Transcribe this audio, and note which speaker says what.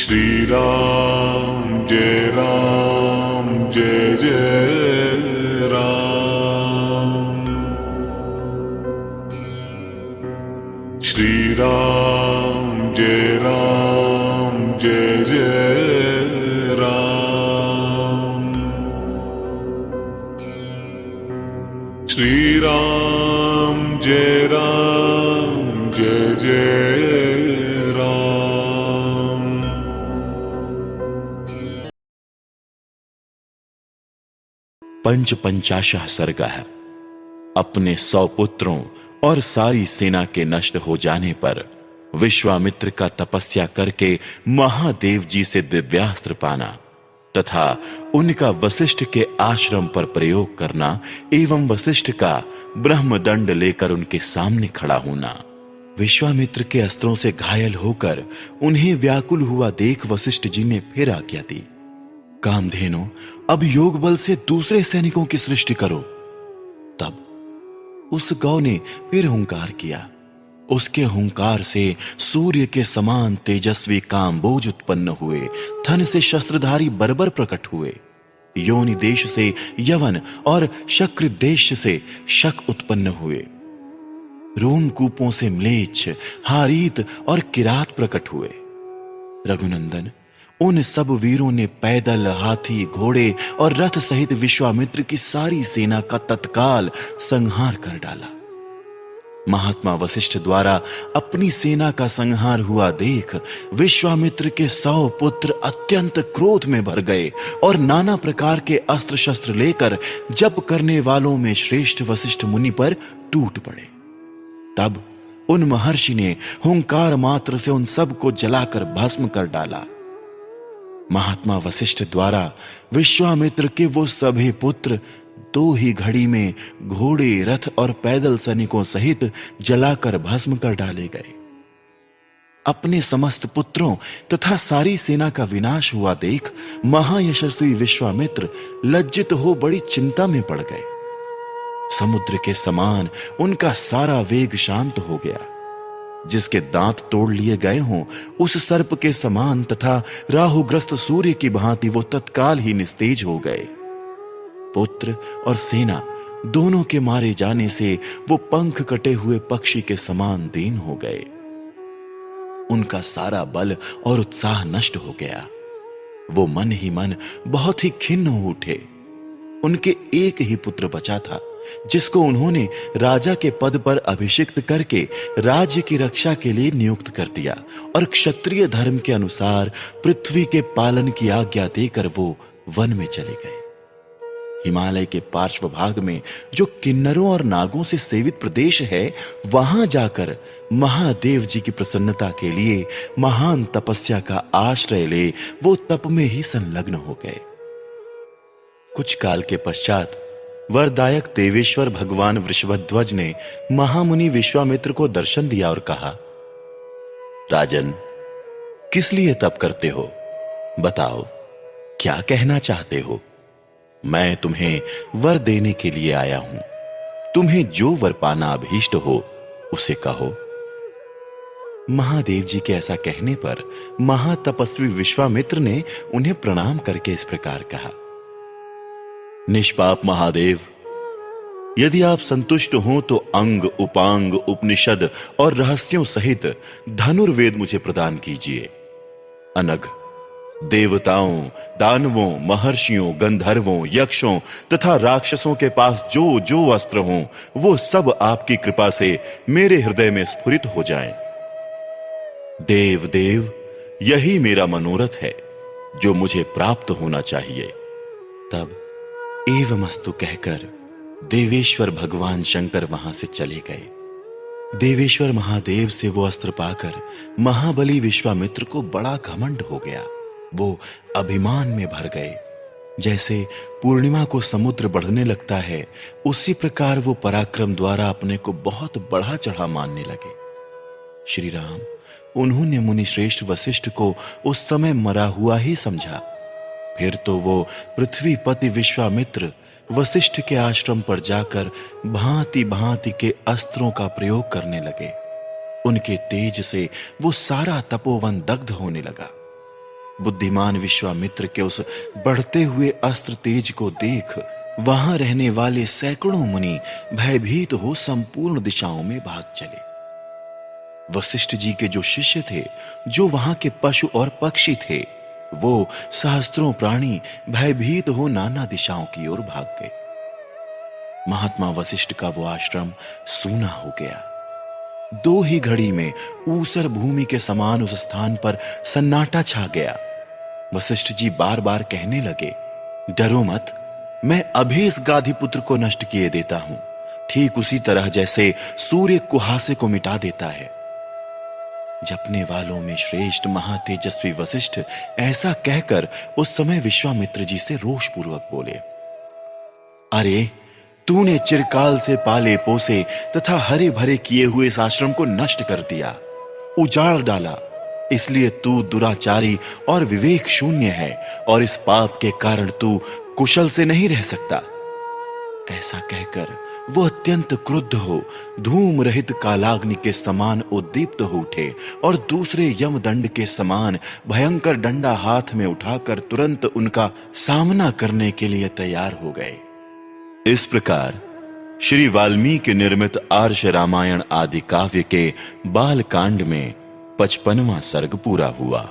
Speaker 1: श्री राम जय जय राम। श्री राम जय जय राम। श्री राम जय जय राम।
Speaker 2: पंचाशः सर्गः। अपने 100 पुत्रों और सारी सेना के नष्ट हो जाने पर विश्वामित्र का तपस्या करके महादेव जी से दिव्यास्त्र पाना तथा उनका वशिष्ठ के आश्रम पर प्रयोग करना एवं वशिष्ठ का ब्रह्मदंड लेकर उनके सामने खड़ा होना। विश्वामित्र के अस्त्रों से घायल होकर उन्हें व्याकुल हुआ देख वशिष्ठ जी ने फिर आज्ञा दी, कामधेनु, अब योग बल से दूसरे सैनिकों की सृष्टि करो। तब उस गौ ने फिर हुंकार किया। उसके हुंकार से सूर्य के समान तेजस्वी कामबोज उत्पन्न हुए, थन से शस्त्रधारी बर्बर प्रकट हुए, योनि देश से यवन और शक्र देश से शक उत्पन्न हुए, रोमकूपों से म्लेच्छ, हारीत और किरात प्रकट हुए। रघुनंदन, उन सब वीरों ने पैदल, हाथी, घोड़े और रथ सहित विश्वामित्र की सारी सेना का तत्काल संहार कर डाला। महात्मा वशिष्ठ द्वारा अपनी सेना का संहार हुआ देख विश्वामित्र के 100 पुत्र अत्यंत क्रोध में भर गए और नाना प्रकार के अस्त्र शस्त्र लेकर जप करने वालों में श्रेष्ठ वशिष्ठ मुनि पर टूट पड़े। तब उन महर्षि ने हुंकार मात्र से उन सब को जलाकर भस्म कर डाला। महात्मा वशिष्ठ द्वारा विश्वामित्र के वो सभी पुत्र 2 ही घड़ी में घोड़े, रथ और पैदल सैनिकों सहित जलाकर भस्म कर डाले गए। अपने समस्त पुत्रों तथा सारी सेना का विनाश हुआ देख महायशस्वी विश्वामित्र लज्जित हो बड़ी चिंता में पड़ गए। समुद्र के समान उनका सारा वेग शांत हो गया। जिसके दांत तोड़ लिए गए हों उस सर्प के समान तथा राहुग्रस्त सूर्य की भांति वो तत्काल ही निस्तेज हो गए। पुत्र और सेना दोनों के मारे जाने से वो पंख कटे हुए पक्षी के समान दीन हो गए। उनका सारा बल और उत्साह नष्ट हो गया। वो मन ही मन बहुत ही खिन्न हो उठे। उनके एक ही पुत्र बचा था जिसको उन्होंने राजा के पद पर अभिषिक्त करके राज्य की रक्षा के लिए नियुक्त कर दिया और क्षत्रिय धर्म के अनुसार पृथ्वी के पालन की आज्ञा देकर वो वन में चले गए। हिमालय के पार्श्व भाग में जो किन्नरों और नागों से सेवित प्रदेश है, वहां जाकर महादेव जी की प्रसन्नता के लिए महान तपस्या का आश्रय ले वो तप में ही संलग्न हो गए। कुछ काल के पश्चात वरदायक देवेश्वर भगवान वृषभध्वज ने महामुनि विश्वामित्र को दर्शन दिया और कहा, राजन, किस लिए तप करते हो? बताओ, क्या कहना चाहते हो? मैं तुम्हें वर देने के लिए आया हूं। तुम्हें जो वर पाना अभीष्ट हो उसे कहो। महादेव जी के ऐसा कहने पर महातपस्वी विश्वामित्र ने उन्हें प्रणाम करके इस प्रकार कहा, निष्पाप महादेव, यदि आप संतुष्ट हो तो अंग, उपांग, उपनिषद और रहस्यों सहित धनुर्वेद मुझे प्रदान कीजिए। अनग, देवताओं, दानवों, महर्षियों, गंधर्वों, यक्षों तथा राक्षसों के पास जो जो अस्त्र हों वो सब आपकी कृपा से मेरे हृदय में स्फुरित हो जाएं। देव देव, यही मेरा मनोरथ है जो मुझे प्राप्त होना चाहिए। तब एवमस्तु कहकर देवेश्वर भगवान शंकर वहां से चले गए। देवेश्वर महादेव से वो अस्त्र पाकर महाबली विश्वामित्र को बड़ा घमंड हो गया। वो अभिमान में भर गए। जैसे पूर्णिमा को समुद्र बढ़ने लगता है, उसी प्रकार वो पराक्रम द्वारा अपने को बहुत बढ़ा चढ़ा मानने लगे। श्री राम, उन्होंने मुनि श्रेष्ठ वशिष्ठ को उस समय मरा हुआ ही समझा। फिर तो वो पृथ्वीपति विश्वामित्र वशिष्ठ के आश्रम पर जाकर भांति भांति के अस्त्रों का प्रयोग करने लगे। उनके तेज से वो सारा तपोवन दग्ध होने लगा। बुद्धिमान विश्वामित्र के उस बढ़ते हुए अस्त्र तेज को देख वहां रहने वाले सैकड़ों मुनि भयभीत हो संपूर्ण दिशाओं में भाग चले। वशिष्ठ जी के जो शिष्य थे, जो वहां के पशु और पक्षी थे, वो सहस्त्रों प्राणी भयभीत हो नाना दिशाओं की ओर भाग गए। महात्मा वशिष्ठ का वो आश्रम सूना हो गया। दो ही घड़ी में ऊसर भूमि के समान उस स्थान पर सन्नाटा छा गया। वशिष्ठ जी बार बार कहने लगे, डरो मत, मैं अभी इस गाधी पुत्र को नष्ट किए देता हूं, ठीक उसी तरह जैसे सूर्य कुहासे को मिटा देता है। जपने वालों में श्रेष्ठ महातेजस्वी वशिष्ठ ऐसा कहकर उस समय विश्वामित्र जी से रोषपूर्वक बोले, अरे तूने चिरकाल से पाले पोसे तथा हरे भरे किए हुए इस आश्रम को नष्ट कर दिया, उजाड़ डाला, इसलिए तू दुराचारी और विवेक शून्य है और इस पाप के कारण तू कुशल से नहीं रह सकता। ऐसा कहकर वो अत्यंत क्रुद्ध हो धूम रहित कालाग्नि के समान उद्दीप्त हो उठे और दूसरे यमदंड के समान भयंकर डंडा हाथ में उठाकर तुरंत उनका सामना करने के लिए तैयार हो गए। इस प्रकार श्री वाल्मीकि निर्मित आर्ष रामायण आदि काव्य के बाल कांड में 55वां सर्ग पूरा हुआ।